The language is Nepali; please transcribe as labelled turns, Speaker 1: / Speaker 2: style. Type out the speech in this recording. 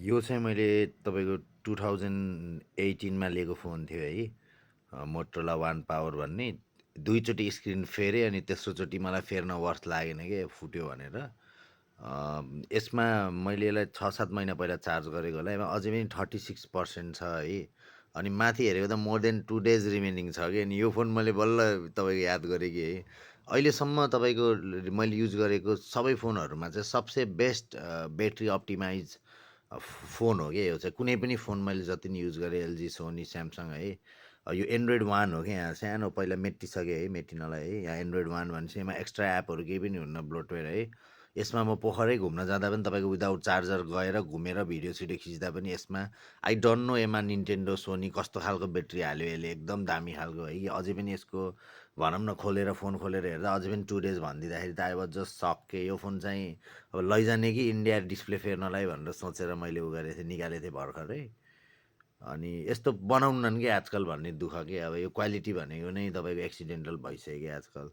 Speaker 1: यो चाहिँ मैले तपाईँको 2018 मा लिएको फोन थियो है। मोटोरोला वान पावर भन्ने। दुईचोटि स्क्रिन फेरेँ अनि तेस्रोचोटि मलाई फेर्न वर्थ लागेन के फुट्यो भनेर। यसमा मैले यसलाई 6-7 महिना पहिला चार्ज गरेको होला, यसमा अझै पनि 36% छ है। अनि माथि हेरेको त मोर देन 2 डेज रिमेनिङ छ कि। अनि यो फोन मैले बल्ल तपाईँको याद गरेँ कि है, अहिलेसम्म तपाईँको मैले युज गरेको सबै फोनहरूमा चाहिँ सबसे बेस्ट ब्याट्री अप्टिमाइज फोन हो कि यो चाहिँ। कुनै पनि फोन मैले जति नि युज गरेँ, एलजी, सोनी, स्यामसङ है, यो एन्ड्रोइड वान हो कि। यहाँ सानो पहिला मेटिसकेँ है, मेटिनलाई है। यहाँ एन्ड्रोइड वान भनेपछि यसमा एक्स्ट्रा एपहरू केही पनि हुन्न, ब्लोटवेयर है। यसमा म पोखरै घुम्न जाँदा पनि तपाईँको विदाउट चार्जर गएर घुमेर भिडियो सिडियो खिच्दा पनि यसमा आई डोन्ट नो यसमा निन्टेन्डो, सोनी कस्तो खालको ब्याट्री हाल्यो यसले, एकदम दामी खालको है। अझै पनि यसको भनौँ न खोलेर फोन खोलेर हेर्दा अझै पनि 2 डेज भनिदिँदाखेरि त आई वाज जस्ट सक के। यो फोन चाहिँ अब लैजाने कि इन्डिया डिस्प्ले फेर्नलाई भनेर सोचेर मैले गरेको थिएँ, निकालेको थिएँ भर्खरै। अनि यस्तो बनाउनन् कि आजकल भन्ने दुःख के। अब यो क्वालिटी भनेको नै तपाईँको एक्सिडेन्टल भइसक्यो कि आजकल।